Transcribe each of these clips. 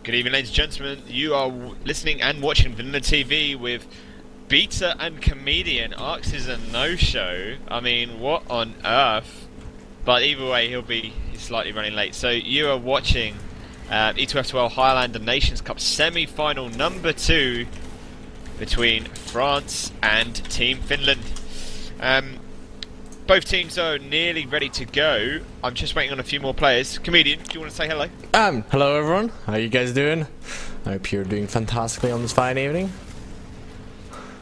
Good evening, ladies and gentlemen. You are listening and watching VanillaTV with Beta and Comedian. Arx is a no-show. I mean, what on earth? But either way, he's slightly running late. So you are watching ETF2L Highlander Nations Cup semi-final number 2 between France and Team Finland. Both teams are nearly ready to go. I'm just waiting on a few more players. Comedian, do you want to say hello? Hello everyone. How are you guys doing? I hope you're doing fantastically on this fine evening.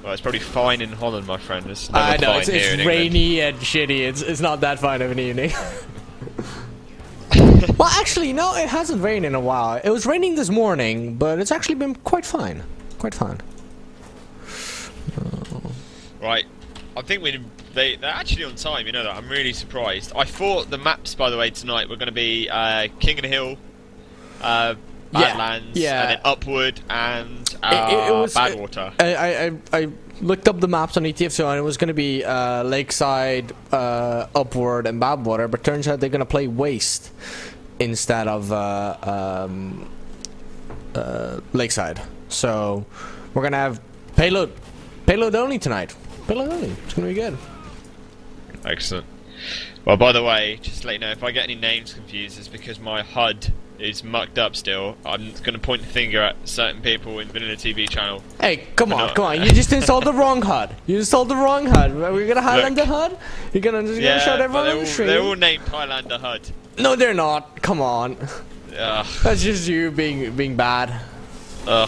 Well, it's probably fine in Holland, my friend. It's I know, it's rainy and shitty. It's not that fine of an evening. Well, actually, no, it hasn't rained in a while. It was raining this morning, but it's actually been quite fine. Quite fine. Right. I think they're actually on time, you know that. I'm really surprised. I thought the maps, by the way, tonight were going to be King and Hill, Badlands, and then Upward, and Badwater. I looked up the maps on ETF2L and it was going to be Lakeside, Upward, and Badwater, but turns out they're going to play Waste instead of Lakeside. So we're going to have payload only tonight. Payload only. It's going to be good. Excellent. Well, by the way, just to let you know, if I get any names confused, it's because my HUD is mucked up still. I'm going to point the finger at certain people in VanillaTV channel. Hey, come on. You just installed the wrong HUD. You installed the wrong HUD. We're going to Highlander HUD? You're going to shout everyone on the stream? They're all named Highlander HUD. No, they're not. Come on. That's just you being bad. I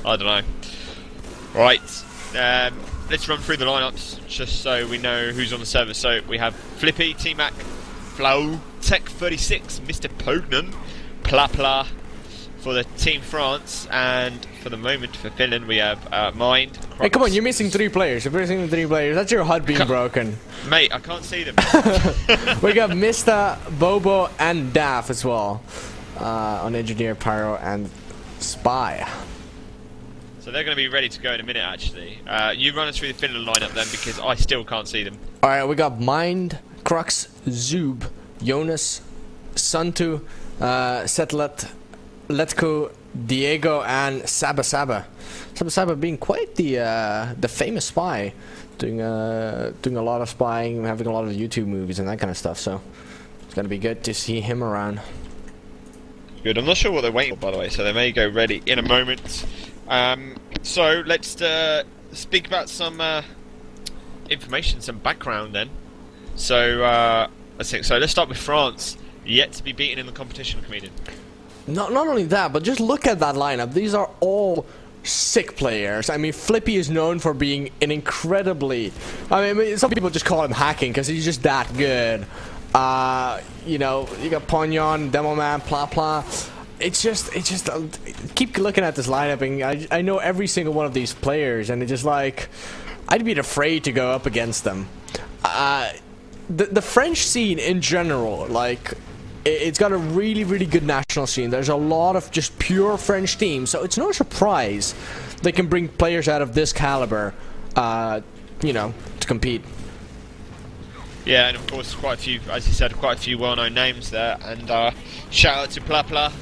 don't know. Right. Let's run through the lineups just so we know who's on the server. So we have Flippy, T-Mac, Flaoua, Tech36, Mista, Pognon, Plapla for the Team France, and for the moment for Finland we have Mind. Crux. Hey, come on, you're missing 3 players. You're missing 3 players. That's your HUD being broken. Mate, I can't see them. We got Mista, Bobo, and Daff as well on Engineer, Pyro, and Spy. So they're going to be ready to go in a minute, actually. You run us through the Finland lineup then, because I still can't see them. Alright, we got Mind, Crux, Zoob, Yonus, Santtu, Setlet, letku, Diegoo, and SabaSaba. SabaSaba being quite the famous spy, doing a lot of spying, having a lot of YouTube movies and that kind of stuff. So it's going to be good to see him around. Good. I'm not sure what they're waiting for, by the way, so they may go ready in a moment. So let's speak about some information, some background then. So let's start with France, yet to be beaten in the competition, Comedian. Not only that, but just look at that lineup. These are all sick players. I mean, Flippy is known for being an incredibly... I mean, some people just call him hacking because he's just that good. You know, you got Pognon, Demoman, Plapla. It's just keep looking at this lineup, and I know every single one of these players, and it's just like I'd be afraid to go up against them. The French scene in general, like, it's got a really good national scene. There's a lot of just pure French teams, so it's no surprise they can bring players out of this caliber, you know, to compete. Yeah, and of course, quite a few, as you said, quite a few well-known names there. And shout out to Plapla,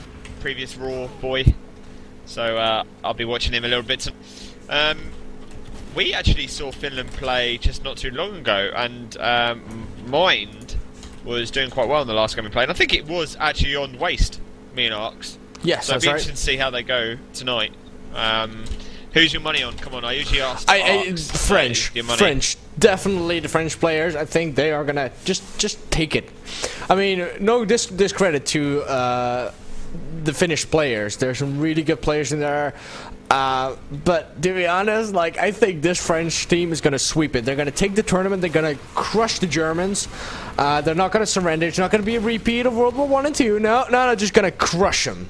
previous Raw boy. So I'll be watching him a little bit. We actually saw Finland play just not too long ago, and Mind was doing quite well in the last game we played. I think it was actually on Waste, me and Arx. Yes, so it'd be interesting to see how they go tonight. Who's your money on? Come on, I usually ask Arx, French. Definitely the French players. I think they are gonna just take it. I mean, no discredit to the Finnish players. There's some really good players in there. But to be honest, like, I think this French team is gonna sweep it. They're gonna take the tournament. They're gonna crush the Germans. They're not gonna surrender. It's not gonna be a repeat of World War I and II. No, just gonna crush them.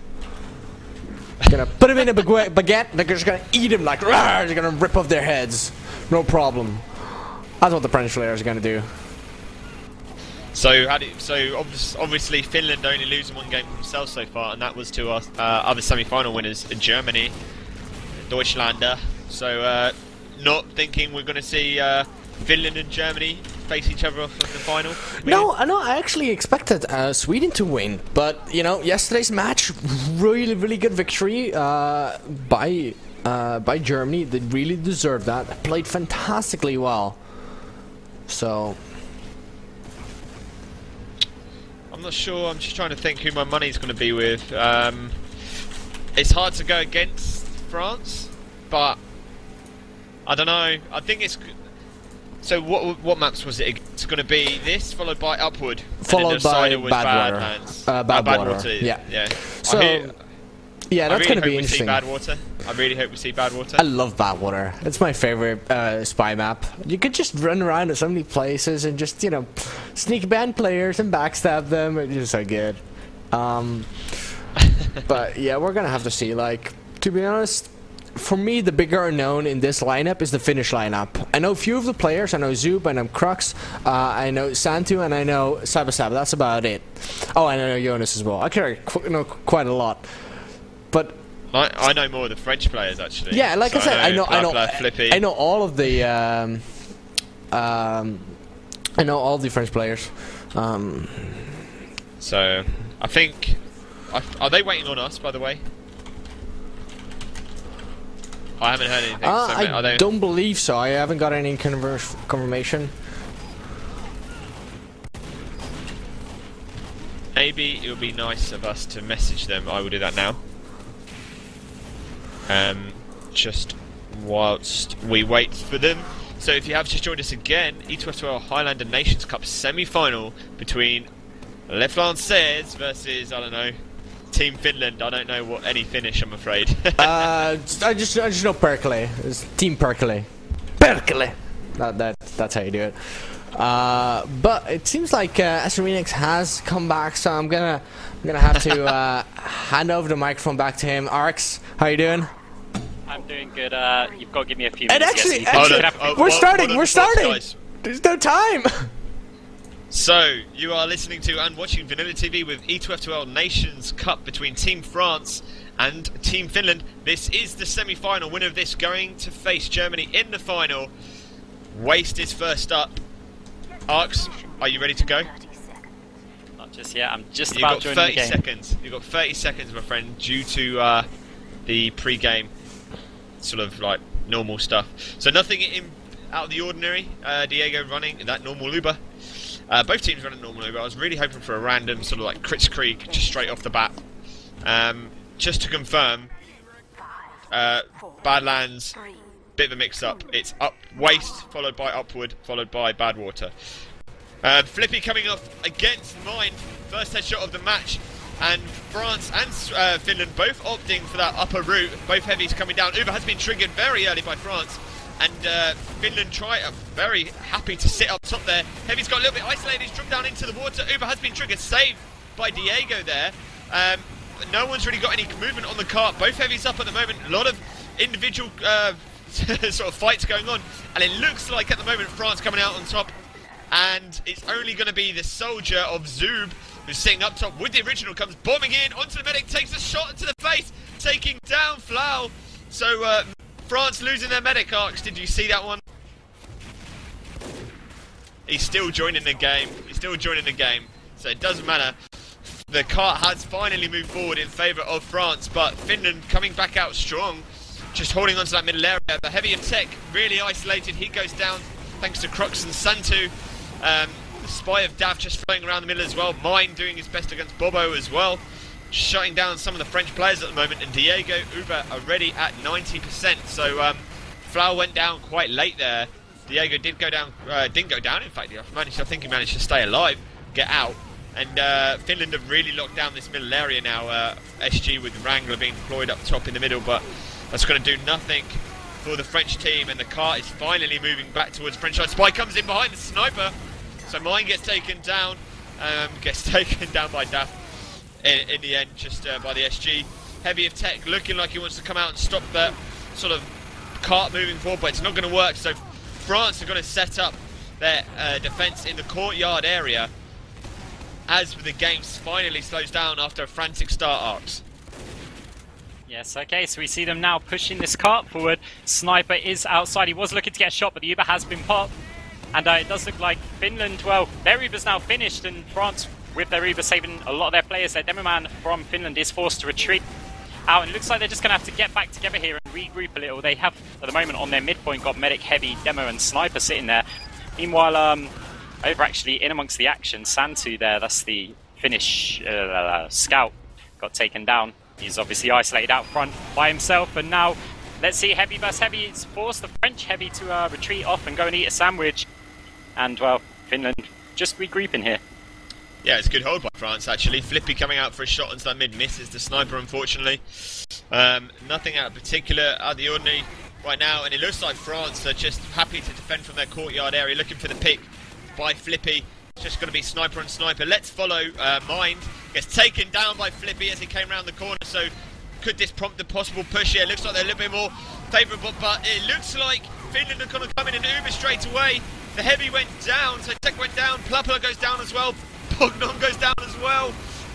Gonna put them in a baguette. They're just gonna eat them like, rawr, they're gonna rip off their heads. No problem. That's what the French players are gonna do. So, obviously Finland only losing 1 game themselves so far, and that was to our other semi-final winners, Germany, Deutschlander. So, not thinking we're going to see Finland and Germany face each other off in the final? No, I actually expected Sweden to win, but you know, yesterday's match, really good victory by Germany. They really deserved that. Played fantastically well. So I'm not sure. I'm just trying to think who my money's going to be with. It's hard to go against France, but I don't know. I think it's. So what maps was it? It's going to be this, followed by Upward, followed by Badlands. Badwater. Yeah. So yeah, that's going to be interesting. I really hope we see Badwater. I love Badwater. It's my favorite spy map. You could just run around to so many places and just, you know, sneak ban players and backstab them. It's just so good. But yeah, we're gonna have to see. Like, to be honest, for me, the bigger unknown in this lineup is the Finnish lineup. I know a few of the players. I know Zoob, I know Crux, I know Santtu, and I know SabaSaba. That's about it. Oh, and I know Yonus as well. I know quite a lot. But I know more of the French players actually. Yeah, like I said, I know Plapla, Flippy. I know all of the I know all the French players. So I think are they waiting on us, by the way? I haven't heard anything. I don't believe so. I haven't got any confirmation. Maybe it would be nice of us to message them. I will do that now. Just whilst we wait for them. So if you have just joined us again, ETF2L Highlander Nations Cup semi-final between Les Français versus, I don't know, Team Finland. I don't know what any Finnish, I'm afraid. I just know Perkele. It's Team Perkele. Perkele. That's how you do it. But it seems like Aserenix has come back, so I'm gonna have to hand over the microphone back to him. Arx, how you doing? I'm doing good. You've got to give me a few minutes. And actually, we're starting. There's no time. So, you are listening to and watching VanillaTV with ETF2L Nations Cup between Team France and Team Finland. This is the semi-final. Winner of this going to face Germany in the final. Waste is first up. Arx, are you ready to go? Not just yet. I'm just about joining the game. You've got 30 seconds, my friend, due to the pre-game sort of like normal stuff. So nothing out of the ordinary. Diegoo running that normal Uber. Both teams running normal Uber. I was really hoping for a random sort of like Crux just straight off the bat. Just to confirm, Badlands, bit of a mix-up. It's up Waste, followed by Upward, followed by Badwater. Flippy coming off against mine, first headshot of the match, and France and Finland both opting for that upper route. Both heavies coming down. Uber has been triggered very early by France, and Finland very happy to sit up top there. Heavy's got a little bit isolated. He's dropped down into the water. Uber has been triggered, saved by Diegoo there. No one's really got any movement on the cart. Both heavies up at the moment. A lot of individual sort of fights going on, and it looks like at the moment France coming out on top, and it's only going to be the soldier of Zoob who's sitting up top with the original, comes bombing in onto the medic, takes a shot to the face, taking down Flaoua. So France losing their medic. Arx, did you see that one? He's still joining the game. So it doesn't matter. The cart has finally moved forward in favour of France, but Finland coming back out strong, just holding onto that middle area. The heavy of tech really isolated. He goes down thanks to Crux and Santtu. The spy of Daff just flying around the middle as well. Mine doing his best against Bobo as well, shutting down some of the French players at the moment. And Diegoo, Uber already at 90%. So Flaoua went down quite late there. Diegoo didn't go down. In fact, I think he managed to stay alive, get out. And Finland have really locked down this middle area now. SG with Wrangler being deployed up top in the middle, but that's going to do nothing for the French team. And the cart is finally moving back towards French side. Spy comes in behind the sniper, so mine gets taken down. By Daff in the end, just by the SG. Heavy of tech looking like he wants to come out and stop that sort of cart moving forward, but it's not going to work. So France are going to set up their defence in the courtyard area as the game finally slows down after a frantic start. Arx. Yes, okay, so we see them now pushing this cart forward. Sniper is outside. He was looking to get a shot, but the Uber has been popped. And it does look like Finland, well, their Uber's now finished, and France, with their Uber saving a lot of their players, their demo man from Finland is forced to retreat out, and it looks like they're just going to have to get back together here and regroup a little. They have, at the moment, on their midpoint, got medic, heavy, demo, and sniper sitting there. Meanwhile, over actually in amongst the action, Santtu there, that's the Finnish scout, got taken down. He's obviously isolated out front by himself, and now let's see, heavy versus heavy. It's forced the French heavy to retreat off and go and eat a sandwich. And, well, Finland just regrouping here. Yeah, it's a good hold by France, actually. Flippy coming out for a shot into that mid, misses the sniper, unfortunately. Nothing out of particular, out of the ordinary right now, and it looks like France are just happy to defend from their courtyard area, looking for the pick by Flippy. It's just going to be sniper on sniper. Let's follow Mind. Gets taken down by Flippy as he came around the corner, so could this prompt a possible push here? It looks like they're a little bit more favourable, but it looks like Finland are going to come in and Uber straight away. The heavy went down, so Tech went down, Plapla goes down as well, Pognon goes down as well.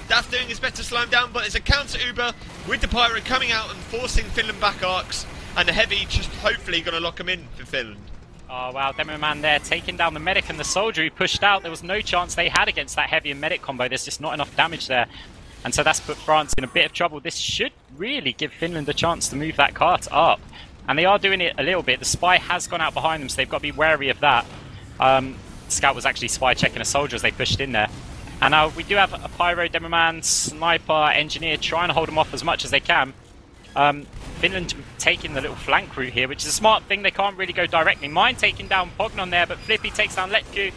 Daff doing his best to slow him down, but there's a counter Uber with the Pyro coming out and forcing Finland back Arx, and the heavy just hopefully going to lock him in for Finland. Oh wow, Demo Man there taking down the medic and the soldier who pushed out. There was no chance they had against that heavy and medic combo. There's just not enough damage there. And so that's put France in a bit of trouble. This should really give Finland a chance to move that cart up. And they are doing it a little bit. The spy has gone out behind them, so they've got to be wary of that. Scout was actually spy checking a soldier as they pushed in there. And now we do have a Pyro, Demo Man, Sniper, Engineer trying to hold them off as much as they can. Finland taking the little flank route here, which is a smart thing. They can't really go directly. Mine taking down Pognon there, but Flippy takes down letku.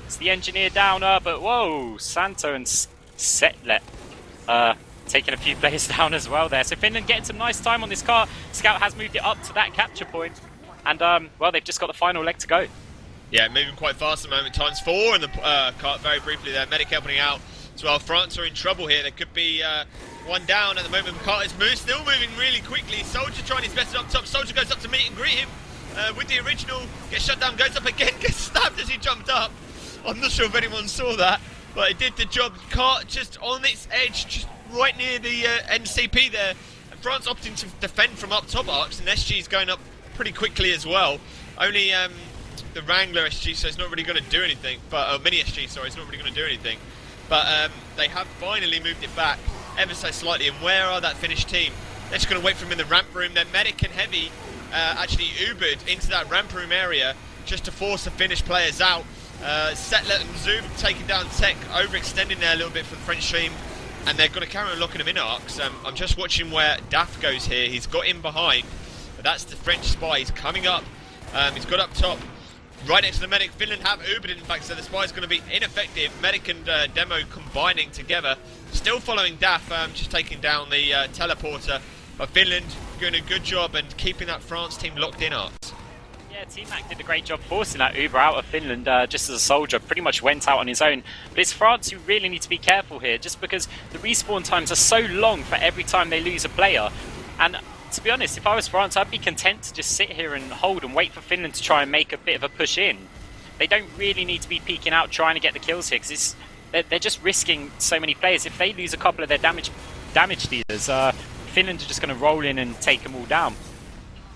It's the Engineer downer, but whoa, Santtu and Setlet taking a few players down as well there. So Finland getting some nice time on this car. Scout has moved it up to that capture point. And, well, they've just got the final leg to go. Yeah, moving quite fast at the moment. Times 4 in the cart very briefly there. Medic helping out as well. France are in trouble here. There could be one down at the moment. Cart is still moving really quickly. Soldier trying his best up top. Soldier goes up to meet and greet him with the original. Gets shut down, goes up again, gets stabbed as he jumped up. I'm not sure if anyone saw that, but it did the job. Cart just on its edge, just right near the NCP there. And France opting to defend from up top Arx, and SG's going up pretty quickly as well. Only the Wrangler SG, so it's not really going to do anything. But Mini SG, sorry, it's not really going to do anything. But they have finally moved it back ever so slightly. And where are that Finnish team? They're just going to wait for them in the ramp room. Their medic and heavy actually Ubered into that ramp room area just to force the Finnish players out. Setlet and zoob taking down Tech, overextending there a little bit for the French team. And they're going to carry on locking them in Arx. I'm just watching where Daff goes here. He's got in behind. But that's the French spy. He's coming up. He's got up top. Right next to the medic. Finland have Ubered in fact, so the spy is going to be ineffective. Medic and demo combining together. Still following Daff, just taking down the teleporter. But Finland doing a good job and keeping that France team locked in Arx. Yeah, T-Mac did a great job forcing that Uber out of Finland just as a soldier. Pretty much went out on his own. But it's France who really need to be careful here, just because the respawn times are so long for every time they lose a player. And to be honest, if I was France, I'd be content to just sit here and hold and wait for Finland to try and make a bit of a push in. They don't really need to be peeking out trying to get the kills here, because they're just risking so many players. If they lose a couple of their damage dealers, Finland are just going to roll in and take them all down.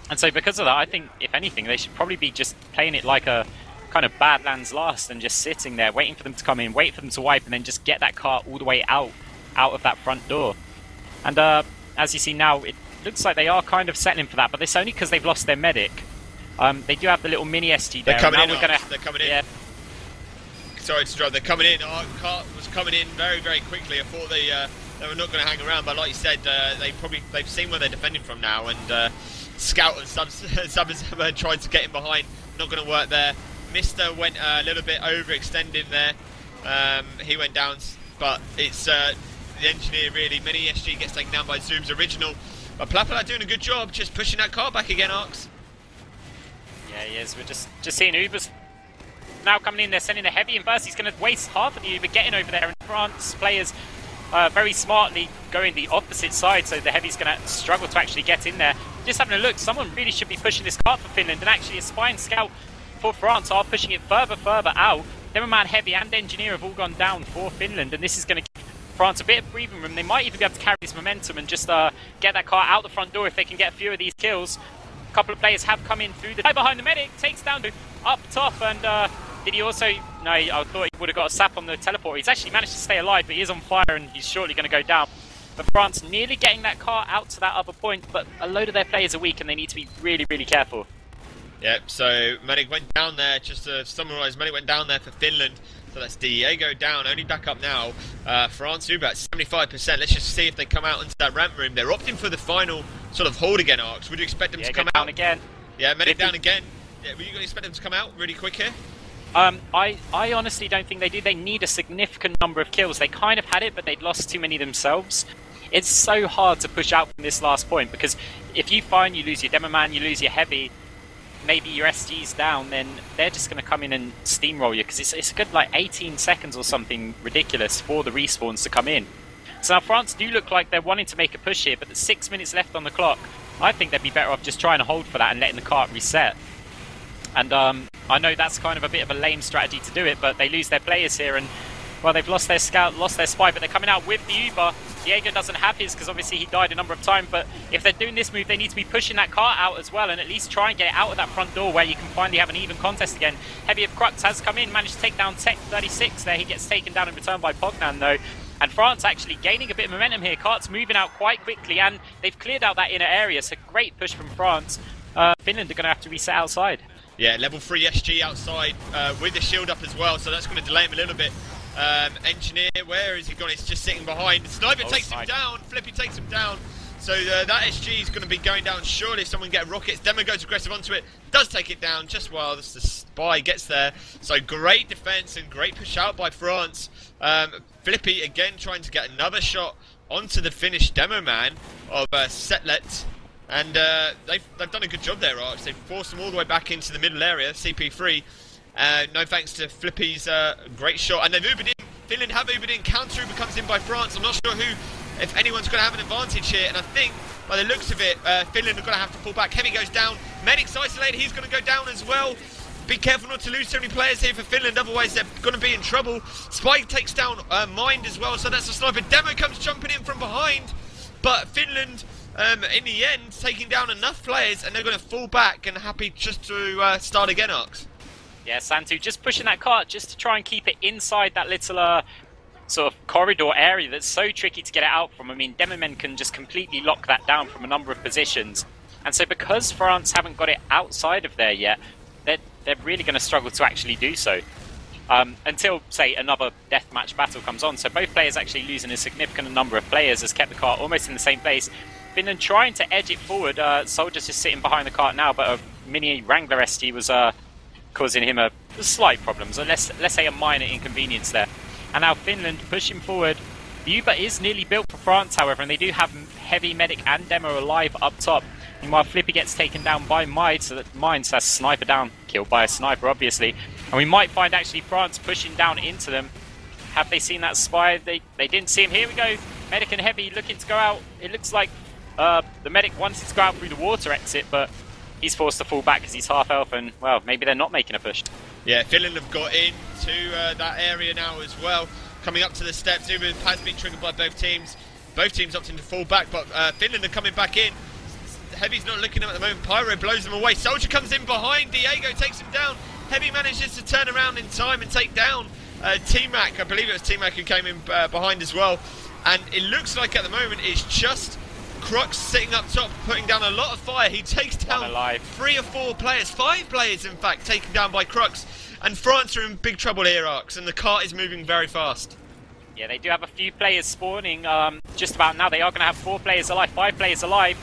And so because of that, I think, if anything, they should probably be just playing it like a kind of Badlands Last and just sitting there, waiting for them to come in, wait for them to wipe, and then just get that car all the way out of that front door. And as you see now, it looks like they are kind of settling for that, but it's only because they've lost their medic. They do have the little mini SG there. They're coming in. They're coming in. Yeah. Sorry to interrupt. They're coming in. Our cart was coming in very, very quickly. I thought they were not going to hang around, but like you said, they've seen where they're defending from now, and Scout and SabaSaba tried to get him behind. Not going to work there. Mista went a little bit overextending there. He went down, but it's the Engineer really. Mini SG gets taken down by Zoob's original. But Plapla doing a good job, just pushing that car back again, Arx. Yeah, he is. We're just seeing Ubers now coming in. They're sending the heavy in first. He's going to waste half of the Uber getting over there. And France players very smartly going the opposite side, so the heavy's going to struggle to actually get in there. Just having a look, someone really should be pushing this car for Finland, and actually a spy and scout for France are pushing it further out. Demoman, heavy and engineer have all gone down for Finland, and this is going to give France a bit of breathing room. They might even be able to carry this momentum and just get that car out the front door if they can get a few of these kills. A couple of players have come in through the guy behind the medic, takes down to up top, and Did he also... No, I thought he would have got a sap on the teleporter. He's actually managed to stay alive, but he is on fire and he's shortly going to go down. But France nearly getting that car out to that other point, but a load of their players are weak and they need to be really, really careful. Yep, so Medic went down there, just to summarise, Medic went down there for Finland. So that's Diegoo down, only back up now. France, Uber at 75%. Let's just see if they come out into that ramp room. They're opting for the final sort of hold again, Arx. Would you expect them to come down out? Again. Yeah, Medic down again. Yeah, were you going to expect them to come out really quick here? I honestly don't think they do. They need a significant number of kills. They kind of had it, but they'd lost too many themselves. It's so hard to push out from this last point, because if you find you lose your Demo Man, you lose your Heavy, maybe your SG's down, then they're just going to come in and steamroll you, because it's a good like 18 seconds or something ridiculous for the respawns to come in. So now France do look like they're wanting to make a push here, but there's 6 minutes left on the clock. I think they'd be better off just trying to hold for that and letting the cart reset. And I know that's kind of a bit of a lame strategy to do it, but they lose their players here, and well, they've lost their scout, lost their spy, but they're coming out with the Uber. Diegoo doesn't have his because obviously he died a number of times, but if they're doing this move, they need to be pushing that car out as well and at least try and get it out of that front door where you can finally have an even contest again. Heavy of Crux has come in, managed to take down Tech 36 there. He gets taken down in return by Pognon though. And France actually gaining a bit of momentum here. Cart's moving out quite quickly and they've cleared out that inner area, so great push from France. Finland are going to have to reset outside. Yeah, level 3 SG outside with the shield up as well, so that's going to delay him a little bit. Engineer, where has he gone? He's just sitting behind. Sniper takes him down. Flippy takes him down. So that SG is going to be going down surely if someone gets rockets. Demo goes aggressive onto it. Does take it down just while the spy gets there. So great defense and great push out by France. Flippy again trying to get another shot onto the Finnish Demo Man of Setlet. And they've done a good job there, Arx. They've forced them all the way back into the middle area, CP3. No thanks to Flippy's great shot. And they've Ubered in. Finland have Ubered in. Counter Uber comes in by France. I'm not sure if anyone's going to have an advantage here. And I think, by the looks of it, Finland are going to have to pull back. Heavy goes down. Medic's isolated. He's going to go down as well. Be careful not to lose so many players here for Finland. Otherwise, they're going to be in trouble. Spike takes down Mind as well. So that's a sniper. Demo comes jumping in from behind. But Finland... in the end, taking down enough players, and they're going to fall back and happy just to start again, Arx. Yeah, Santtu just pushing that cart just to try and keep it inside that little sort of corridor area that's so tricky to get it out from. I mean, Demomen can just completely lock that down from a number of positions. And so because France haven't got it outside of there yet, they're really going to struggle to actually do so. Until, say, another deathmatch battle comes on. So both players actually losing a significant number of players has kept the cart almost in the same place. Finland trying to edge it forward. Soldiers just sitting behind the cart now, but a mini Wrangler ST was causing him a slight problem. So let's say a minor inconvenience there. And now Finland pushing forward. The Uber is nearly built for France, however, and they do have Heavy, Medic and Demo alive up top. Meanwhile, Flippy gets taken down by Mind, so that Mind has Sniper down, killed by a sniper, obviously. And we might find actually France pushing down into them. Have they seen that spy? They didn't see him. Here we go. Medic and Heavy looking to go out. It looks like the Medic wanted to go out through the water exit, but he's forced to fall back because he's half health, and, well, maybe they're not making a push. Yeah, Finland have got into that area now as well. Coming up to the steps, Uber has been triggered by both teams. Both teams opting to fall back, but Finland are coming back in. Heavy's not looking at them at the moment. Pyro blows them away. Soldier comes in behind. Diegoo takes him down. Heavy manages to turn around in time and take down T-Mac. I believe it was T-Mac who came in behind as well. And it looks like at the moment it's just Crux sitting up top, putting down a lot of fire. He takes down 3 or 4 players, 5 players in fact, taken down by Crux. And France are in big trouble here, Arx, and the cart is moving very fast. Yeah, they do have a few players spawning just about now. They are going to have 4 players alive, 5 players alive.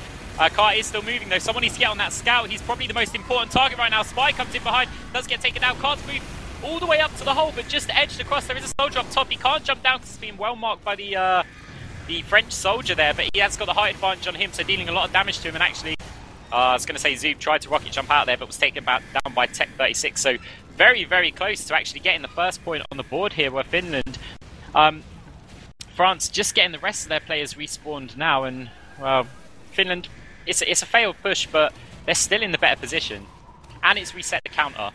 Cart is still moving though. Someone needs to get on that scout. He's probably the most important target right now. Spy comes in behind, does get taken down. Cart's moved all the way up to the hole, but just edged across. There is a soldier up top. He can't jump down because it's being well marked by the French soldier there, but he has got the height advantage on him, so dealing a lot of damage to him. And actually, I was going to say Zoob tried to rocket jump out there, but was taken down by Tech 36. So very, very close to actually getting the first point on the board here, where Finland. France just getting the rest of their players respawned now, and well, Finland, it's a failed push, but they're still in the better position, and it's reset the counter.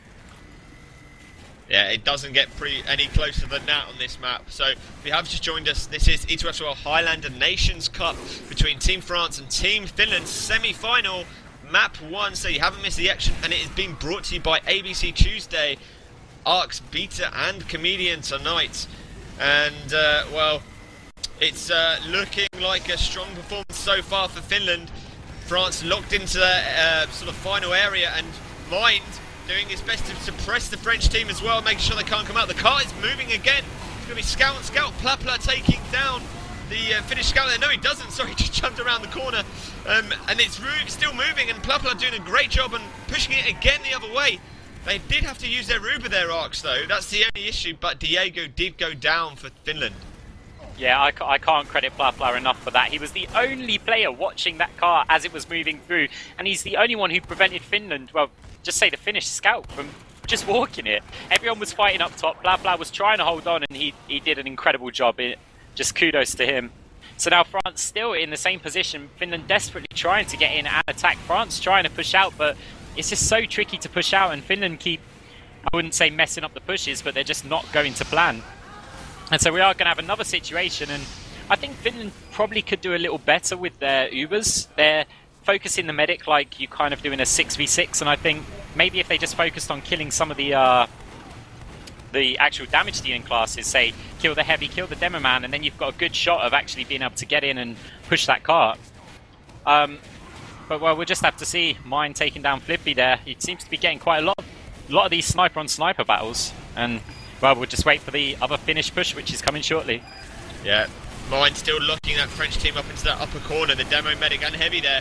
Yeah, it doesn't get any closer than that on this map. So, if you have just joined us, this is ETF2L Highlander Nations Cup between Team France and Team Finland semi-final, map 1. So you haven't missed the action, and it is being brought to you by ABC Tuesday. Arx, Beta and Comedian tonight. And, well, it's looking like a strong performance so far for Finland. France locked into their sort of final area, and Mind doing his best to suppress the French team as well, making sure they can't come out. The car is moving again. It's going to be Scout and Scout. Plapla taking down the Finnish Scout there. No, he doesn't. Sorry, he just jumped around the corner. And it's still moving, and Plapla doing a great job and pushing it again the other way. They did have to use their Uber there, Arx, though. That's the only issue, but Diegoo did go down for Finland. Yeah, I can't credit Plapla enough for that. He was the only player watching that car as it was moving through, and he's the only one who prevented Finland, well, just say the Finnish Scout, from just walking it. Everyone was fighting up top. Plapla was trying to hold on, and he did an incredible job. Just kudos to him. So now France still in the same position. Finland desperately trying to get in and attack. France trying to push out, but it's just so tricky to push out, and Finland keep, I wouldn't say messing up the pushes, but they're just not going to plan. And so we are going to have another situation, and I think Finland probably could do a little better with their Ubers. They're focusing the medic like you kind of do in a 6v6, and I think maybe if they just focused on killing some of the actual damage dealing classes, say kill the heavy, kill the demo man, and then you've got a good shot of actually being able to get in and push that car. But well, we'll just have to see. Mine taking down Flippy there. He seems to be getting quite a lot of these sniper on sniper battles, and well, we'll just wait for the other Finnish push, which is coming shortly. Yeah, Mine still locking that French team up into that upper corner. The demo medic and heavy there.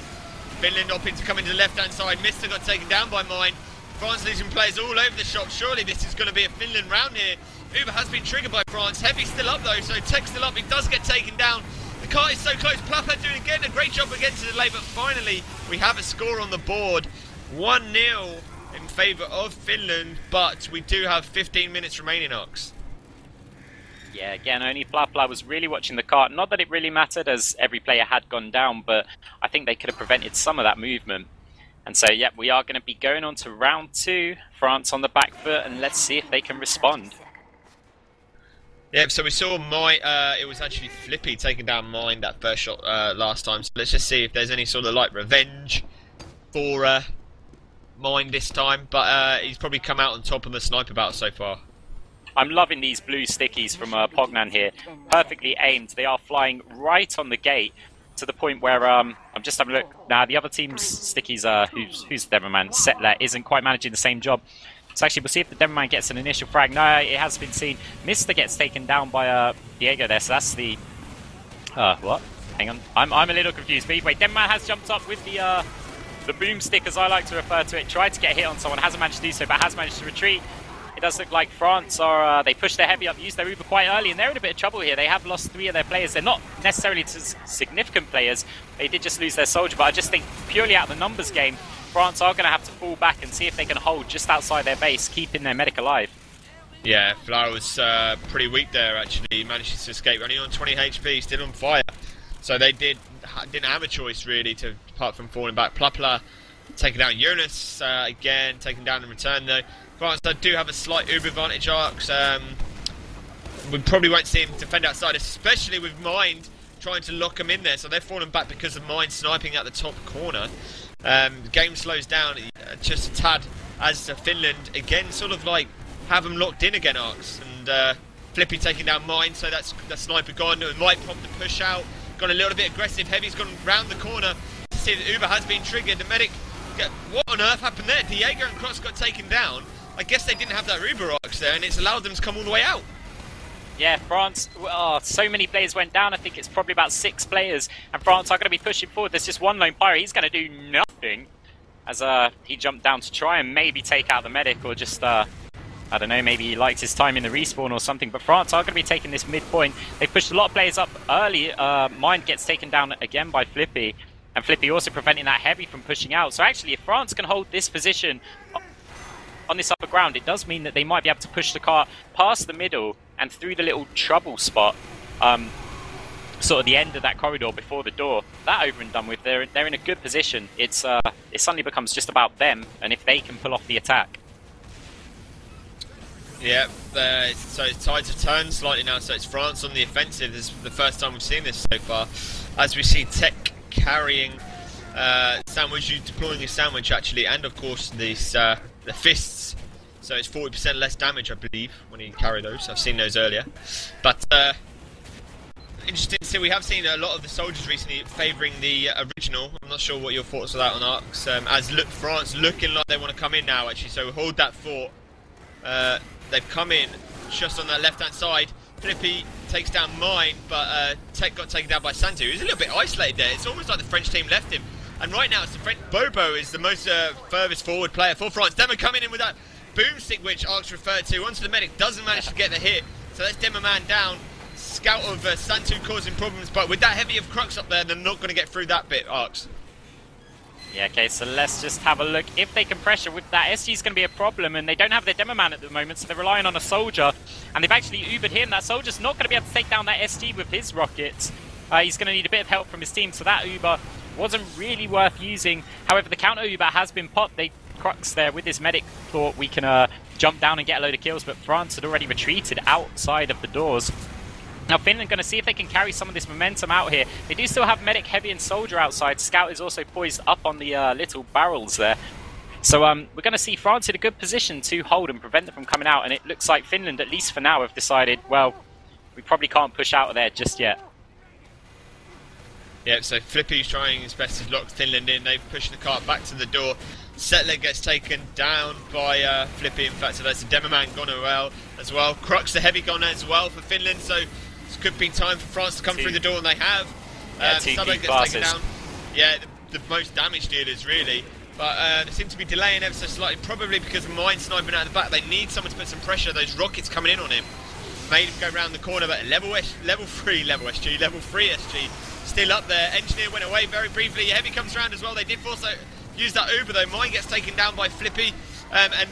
Finland opting to come into the left-hand side. Mista got taken down by Mine. France losing players all over the shop. Surely this is going to be a Finland round here. Uber has been triggered by France. Heavy still up though, so Tech's still up. He does get taken down. The car is so close. Plapla doing again a great job against the delay, but finally we have a score on the board. 1-0 in favour of Finland, but we do have 15 minutes remaining, Arx. Yeah, again, only Plapla was really watching the car. Not that it really mattered, as every player had gone down, but I think they could have prevented some of that movement. And so, yeah, we are going to be going on to round 2. France on the back foot, and let's see if they can respond. Yeah, so we saw it was actually Flippy taking down Mine that first shot last time. So let's just see if there's any sort of like revenge for Mine this time. But he's probably come out on top of the sniper battle so far. I'm loving these blue stickies from Pognon here. Perfectly aimed. They are flying right on the gate to the point where I'm just having a look. Now, the other team's stickies, who's the Demoman? Setlet isn't quite managing the same job. So actually, we'll see if the Demoman gets an initial frag. No, it has been seen. Mista gets taken down by Diegoo there, so that's the... what? Hang on. I'm a little confused. But anyway, Demoman has jumped up with the boomstick, as I like to refer to it. Tried to get a hit on someone. Hasn't managed to do so, but has managed to retreat. It does look like France are... they pushed their heavy up, used their Uber quite early, and they're in a bit of trouble here. They have lost 3 of their players. They're not necessarily significant players. They did just lose their soldier, but I just think purely out of the numbers game, France are going to have to fall back and see if they can hold just outside their base, keeping their medic alive. Yeah, Flaoua was pretty weak there, actually. He managed to escape, only on 20 HP, still on fire. So they didn't have a choice, really, apart from falling back. Plapla taking down yonus, again, taken down in return, though. France do have a slight Uber advantage, Arx. We probably won't see him defend outside, especially with Mind trying to lock him in there. So they're falling back because of Mind sniping at the top corner. The game slows down just a tad as Finland, again, sort of like have them locked in again, Arx. And Flippy taking down Mind, so that's the sniper gone. It might prompt the push out. Got a little bit aggressive. Heavy's gone round the corner to see that Uber has been triggered. The medic, what on earth happened there? Diegoo and Crux got taken down. I guess they didn't have that Uber Arx there, and it's allowed them to come all the way out. Yeah, France, so many players went down. I think it's probably about 6 players, and France are going to be pushing forward. There's just one lone pirate. He's going to do nothing as he jumped down to try and maybe take out the medic, or just, I don't know, maybe he liked his time in the respawn or something. But France are going to be taking this midpoint. They pushed a lot of players up early. Mind gets taken down again by Flippy, and Flippy also preventing that heavy from pushing out. So actually, if France can hold this position on this upper ground, it does mean that they might be able to push the car past the middle and through the little trouble spot, sort of the end of that corridor before the door. That over and done with. They're in a good position. It suddenly becomes just about them, and if they can pull off the attack. Yeah, so tides have turned slightly now, so it's France on the offensive. This is the first time we've seen this so far. As we see Tech carrying Sandwich, deploying his sandwich actually, and of course the fists So it's 40% less damage, I believe, when you carry those. I've seen those earlier. But interesting to see. We have seen a lot of the soldiers recently favouring the original. I'm not sure what your thoughts are that on Arx. As France looking like they want to come in now, actually. So hold that fort. They've come in just on that left-hand side. Flippy takes down mine, but Tech got taken down by Santtu. He's a little bit isolated there. It's almost like the French team left him. And right now, it's the French. Bobo is the most furthest forward player for France. Demo coming in with that boomstick, which Arx referred to, onto the medic. Doesn't manage to get the hit. So that's Demo man down. Scout of Santtu causing problems, but with that heavy of Crux up there, they're not going to get through that bit, Arx. Yeah, okay, so let's just have a look. If they can pressure with that, SG is going to be a problem, and they don't have their demo man at the moment, so they're relying on a soldier. And they've actually Ubered him. That soldier's not going to be able to take down that SG with his rockets. He's going to need a bit of help from his team, so that Uber wasn't really worth using. However, the counter Uber has been popped. Crux there with his medic thought we can jump down and get a load of kills, but France had already retreated outside of the doors. Now Finland going to see if they can carry some of this momentum out here. They do still have medic, heavy and soldier outside. Scout is also poised up on the little barrels there. So we're going to see France in a good position to hold and prevent them from coming out. And it looks like Finland, at least for now, have decided, well, we probably can't push out of there just yet. Yeah, so Flippy's trying his best to lock Finland in. They've pushed the cart back to the door. Setlet gets taken down by Flippy. In fact, so that's a demo man gone as well. Crux, the heavy gone as well for Finland. So this could be time for France to come through the door, and they have. Sabah gets taken down. Yeah, the most damage dealers, really. But they seem to be delaying ever so slightly, probably because of mine sniping out the back. They need someone to put some pressure. Those rockets coming in on him made him go round the corner, but level 3 SG, still up there. Engineer went away very briefly. Heavy comes around as well. They did also use that Uber though. Mine gets taken down by Flippy, and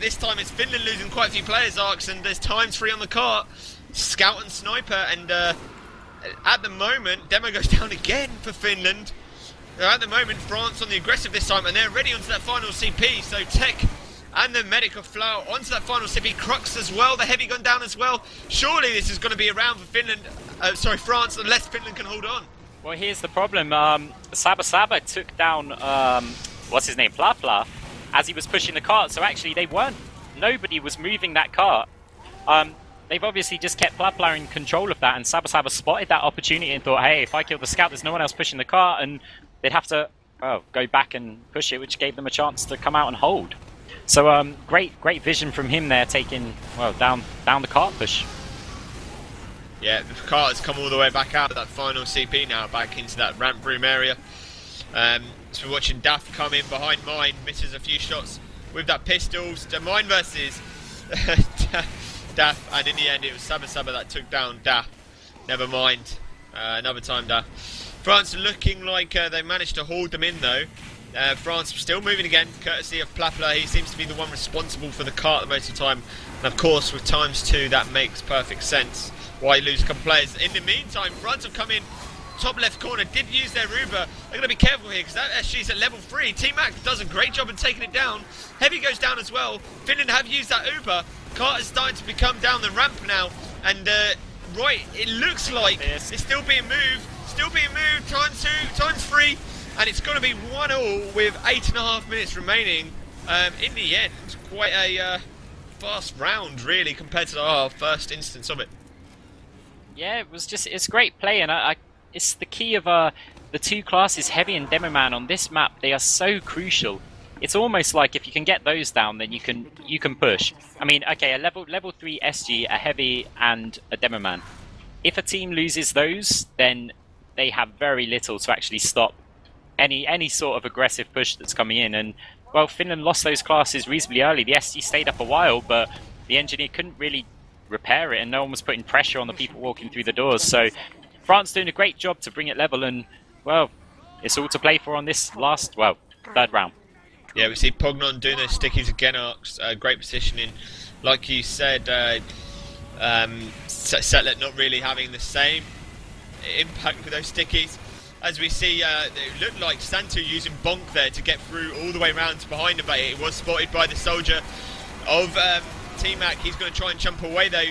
this time it's Finland losing quite a few players, Arx, and there's times 3 on the cart. Scout and Sniper, and at the moment, Demo goes down again for Finland. At the moment, France on the aggressive this time, and they're ready onto that final CP, so Tech and the medic of Flaoua onto that final CP. Crux as well, the heavy gun down as well. Surely this is going to be around for Finland, France, unless Finland can hold on. Well, here's the problem. SabaSaba took down, what's his name, Plapla, as he was pushing the cart. So actually, nobody was moving that cart. They've obviously just kept Plapla in control of that, and SabaSaba spotted that opportunity and thought, hey, if I kill the scout, there's no one else pushing the cart, and they'd have to go back and push it, which gave them a chance to come out and hold. So great vision from him there, taking, well, down the cart push. Yeah, the cart has come all the way back out of that final CP now, back into that ramp room area. So we're watching Daff come in behind mine, misses a few shots with that pistols. Mine versus Daff, and in the end it was SabaSaba that took down Daff. Never mind, another time Daff. France looking like they managed to hold them in though. France still moving again, courtesy of Plapla. He seems to be the one responsible for the cart most of the time. And of course, with ×2, that makes perfect sense. Why lose a couple players? In the meantime, France have come in, top left corner, did use their Uber. They're going to be careful here because that SG's at level 3. T-Mac does a great job in taking it down. Heavy goes down as well. Finland have used that Uber. Cart is starting to become down the ramp now. And right, it looks like it's still being moved. ×2, ×3. And it's going to be 1-1 with 8.5 minutes remaining. In the end, quite a fast round, really, compared to our first instance of it. Yeah, it's great play, and it's the key of the two classes, Heavy and Demo Man, on this map. They are so crucial. It's almost like if you can get those down, then you can push. I mean, okay, a level 3 SG, a Heavy, and a Demo Man. If a team loses those, then they have very little to actually stop any sort of aggressive push that's coming in. And well, Finland lost those classes reasonably early. The SG stayed up a while, but the engineer couldn't really repair it, and no one was putting pressure on the people walking through the doors. So France doing a great job to bring it level, and well, it's all to play for on this third round. Yeah, we see Pognon doing those stickies again, Arx. Great positioning. Like you said, Setlet not really having the same impact with those stickies. As we see, it looked like Santtu using Bonk there to get through all the way around to behind him, but it was spotted by the soldier of T-Mac. He's going to try and jump away though.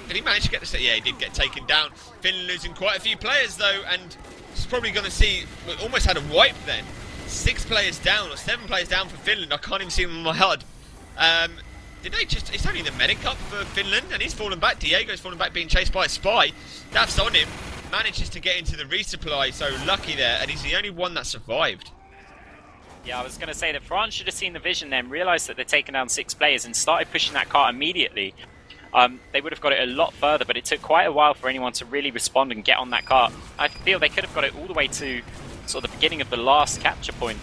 Did he manage to get the... Yeah, he did get taken down. Finland losing quite a few players though, and he's probably going to see... almost had a wipe then. 6 players down, or 7 players down for Finland. I can't even see them on my HUD. did they just... It's only the medic up for Finland, and he's fallen back. Diego's fallen back, being chased by a spy. Daff's on him, manages to get into the resupply, so lucky there, and he's the only one that survived. Yeah, I was going to say that France should have seen the vision then, realised that they'd taken down 6 players and started pushing that cart immediately. They would have got it a lot further, but it took quite a while for anyone to really respond and get on that cart. I feel they could have got it all the way to sort of the beginning of the last capture point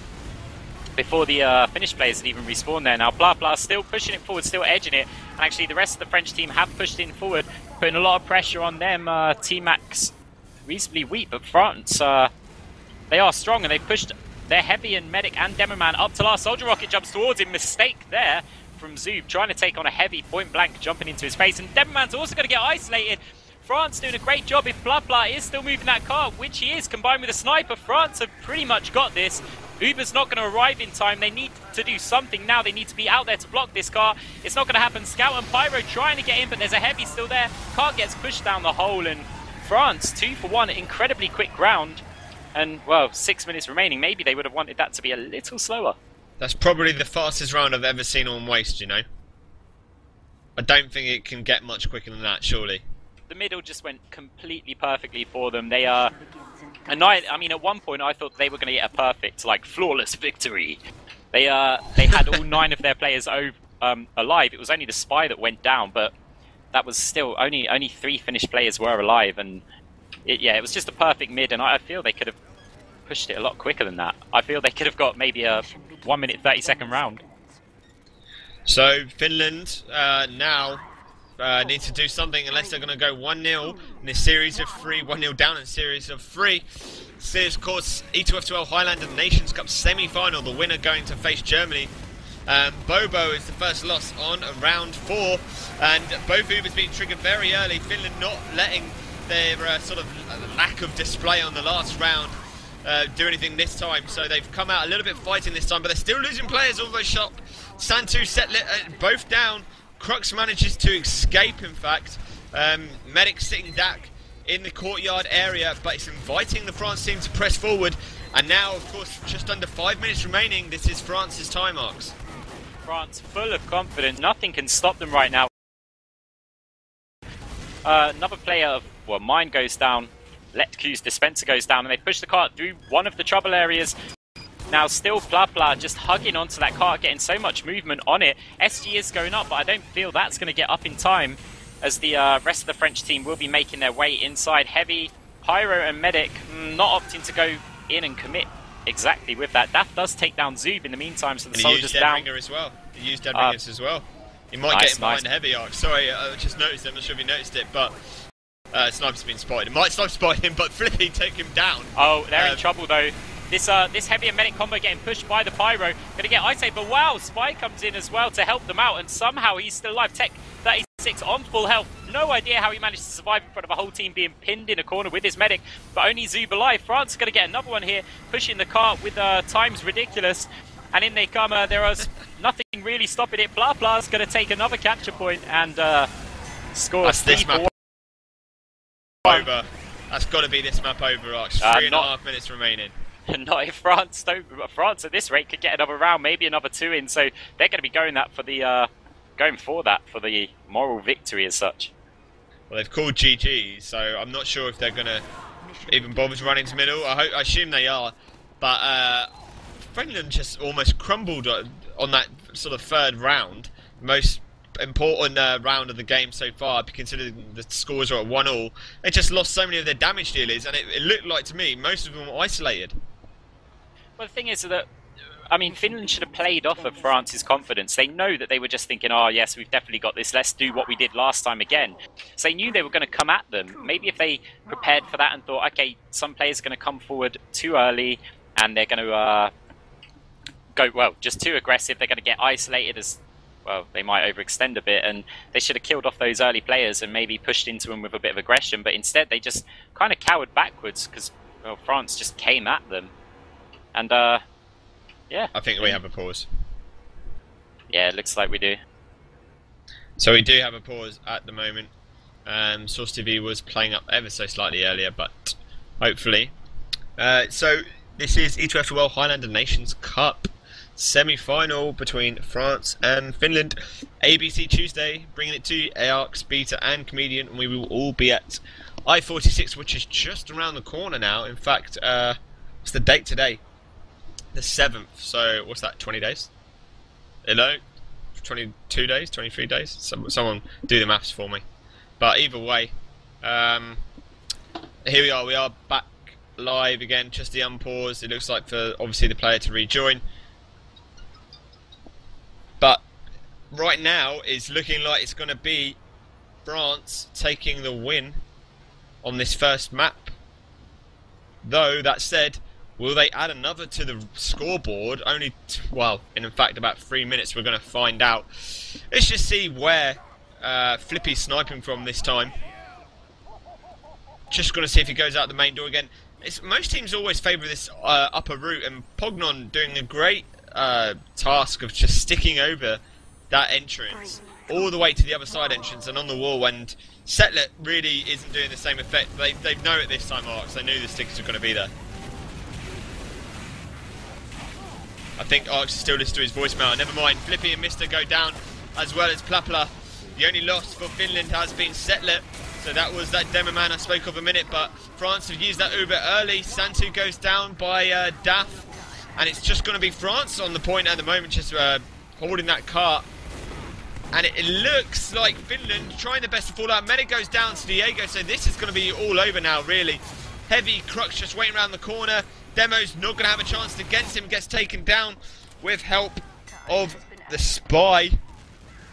before the Finnish players had even respawned there. Now Plapla still pushing it forward, still edging it, and actually the rest of the French team have pushed in forward, putting a lot of pressure on them. Team Max reasonably weak, but France, they are strong, and they've pushed their heavy and medic and demo man up to last. Soldier Rocket jumps towards him, mistake there from Zoob, trying to take on a heavy point blank, jumping into his face, and demo man's also going to get isolated. France doing a great job. If Plapla is still moving that car, which he is, combined with a sniper, France have pretty much got this. Uber's not going to arrive in time. They need to do something now. They need to be out there to block this car. It's not going to happen. Scout and Pyro trying to get in, but there's a heavy still there. Car gets pushed down the hole, and France, 2 for 1, incredibly quick round. And, well, 6 minutes remaining. Maybe they would have wanted that to be a little slower. That's probably the fastest round I've ever seen on Waste, you know? I don't think it can get much quicker than that, surely. The middle just went completely perfectly for them. They I mean, at one point I thought they were going to get a perfect, like, flawless victory. They had all 9 of their players alive. It was only the spy that went down, but that was still only 3 Finnish players were alive, and it was just a perfect mid. And I feel they could have pushed it a lot quicker than that. I feel they could have got maybe a 1 minute 30-second round. So Finland now need to do something unless they're going to go 1-0 in this series of 3, 1-0 down in a series of 3. This is, of course, E2F2L Highlander Nations Cup semi-final, the winner going to face Germany. Bobo is the first loss on round 4, and both Ubers being triggered very early. Finland not letting their sort of lack of display on the last round do anything this time, so they've come out a little bit fighting this time, but they're still losing players all those shot. Santtu, Setlet, both down. Crux manages to escape, in fact. Medic sitting Dak in the courtyard area, but it's inviting the France team to press forward. And now, of course, just under 5 minutes remaining. This is France's time, Arx. France full of confidence. Nothing can stop them right now. Another player, well, mine goes down. Letku's dispenser goes down, and they push the cart through one of the trouble areas. Now still Plapla just hugging onto that cart, getting so much movement on it. SG is going up, but I don't feel that's going to get up in time, as the rest of the French team will be making their way inside. Heavy, Pyro and Medic not opting to go in and commit exactly with that. Daff does take down Zoob in the meantime, so the soldiers down. As well. He used Deadringers as well. He might get him behind Heavy Arx. Sorry, I just noticed it. I'm not sure if you noticed it, but Sniper's been spotted. It might sniper spot him, but Flippy take him down. Oh, they're in trouble though. This heavy and medic combo getting pushed by the Pyro. Gonna get ice save, but wow, Spy comes in as well to help them out, and somehow he's still alive. Tech 36 on full health. No idea how he managed to survive in front of a whole team being pinned in a corner with his medic, but only Zoob alive. France is gonna get another one here, pushing the cart with times ridiculous. And in they come, there is nothing really stopping it. Plapla's gonna take another capture point and score. That's this map over. That's got to be this map over, Arx. 3.5 minutes remaining. Not if France don't. France at this rate could get another round, maybe another 2 in. So they're going to be going for the moral victory as such. Well, they've called GG, so I'm not sure if they're going to even bother to run into middle. I assume they are, but Finland just almost crumbled on that sort of third round. Most important round of the game so far, considering the scores are at 1-1. They just lost so many of their damage dealers, and it looked like to me most of them were isolated. Well, the thing is that, I mean, Finland should have played off of France's confidence. They know that they were just thinking, oh yes, we've definitely got this, let's do what we did last time again. So they knew they were going to come at them. Maybe if they prepared for that and thought, okay, some players are going to come forward too early, and they're going to go, well, just too aggressive, they're going to get isolated as well, they might overextend a bit, and they should have killed off those early players and maybe pushed into them with a bit of aggression, but instead they just kind of cowered backwards because, well, France just came at them. And, yeah. I think we have a pause. Yeah, it looks like we do. So we do have a pause at the moment. Source TV was playing up ever so slightly earlier, but hopefully. So this is E2F2L Highlander Nations Cup semi-final between France and Finland. ABC Tuesday, bringing it to you, Arx, Beta and Comedian, and we will all be at I-46, which is just around the corner now. In fact, what's the date today? The 7th, so what's that, 20 days? Hello? 22 days, 23 days? Someone do the maths for me. But either way, here we are back live again, just the unpause. It looks like for obviously the player to rejoin. But right now it's looking like it's going to be France taking the win on this first map. Though, that said, will they add another to the scoreboard? Only, well, in fact about 3 minutes we're going to find out. Let's just see where Flippy's sniping from this time. Just going to see if he goes out the main door again. Most teams always favour this upper route, and Pognon doing a great task of just sticking over that entrance all the way to the other side entrance and on the wall, and Setlet really isn't doing the same effect. They know it this time, Arx. They knew the stickers were going to be there. I think Arx is still listening to his voicemail. Never mind, Flippy and Mista go down, as well as Plapla. The only loss for Finland has been Setlet. So that was that demo man I spoke of a minute, but France have used that Uber early. Santtu goes down by Daff, and it's just going to be France on the point at the moment, just holding that cart. And it looks like Finland trying their best to fall out. Medic goes down to Diegoo, so this is going to be all over now, really. Heavy Crux just waiting around the corner. Demo's not going to have a chance against him, gets taken down with help of the spy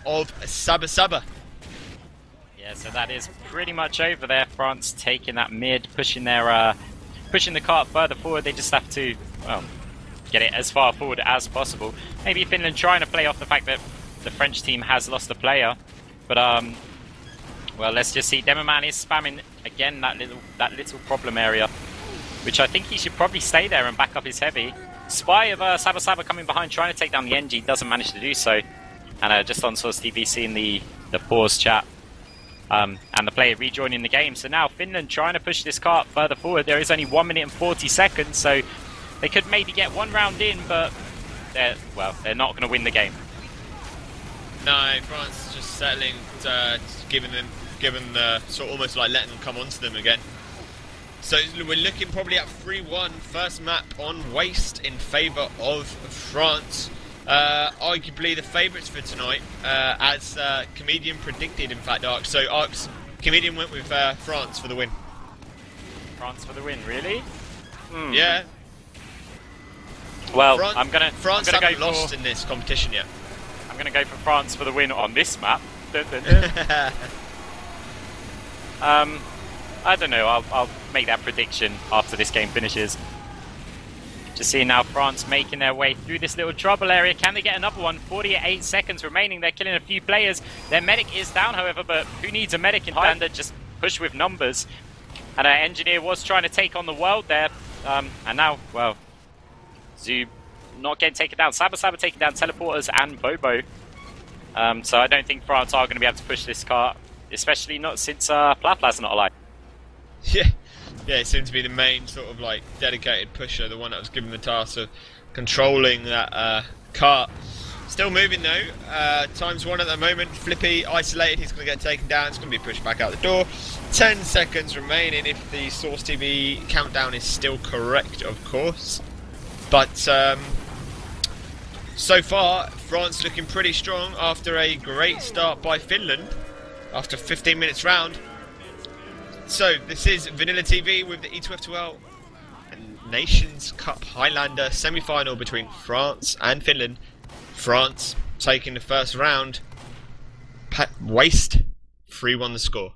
of SabaSaba. Yeah, so that is pretty much over there. France taking that mid, pushing their pushing the cart further forward. They just have to, well, get it as far forward as possible. Maybe Finland trying to play off the fact that the French team has lost a player, but well, let's just see. Demoman is spamming again that little problem area, which I think he should probably stay there and back up his heavy. Spy of SabaSaba coming behind, trying to take down the NG, doesn't manage to do so. And just on Source TV, seeing the pause chat. And the player rejoining the game. So now Finland trying to push this cart further forward. There is only 1 minute and 40 seconds, so they could maybe get one round in, but they're not going to win the game. No, France is just settling, given the sort of almost like letting them come onto them again. So we're looking probably at 3-1, first map on waste in favour of France. Arguably the favourites for tonight, as Comedian predicted, in fact, Arx. So Arx, Comedian went with France for the win. France for the win, really? Yeah. Well, France haven't lost in this competition yet. I'm going to go for France for the win on this map. I don't know, I'll make that prediction after this game finishes. Just seeing now France making their way through this little trouble area. Can they get another one? 48 seconds remaining. They're killing a few players. Their medic is down, however, but who needs a medic in Highlander? Just push with numbers. And our engineer was trying to take on the world there. And now, well, Zoob not getting taken down. SabaSaba taking down teleporters and Bobo. So I don't think France are going to be able to push this cart, especially not since Plapla's not alive. Yeah, it seemed to be the main sort of like dedicated pusher, the one that was given the task of controlling that cart. Still moving though, ×1 at the moment. Flippy isolated, he's going to get taken down, it's going to be pushed back out the door. 10 seconds remaining if the Source TV countdown is still correct, of course. But so far, France looking pretty strong after a great start by Finland after 15 minutes round. So, this is VanillaTV with the ETF2L and Nations Cup Highlander semi-final between France and Finland. France taking the first round. Waste 3-1 the score.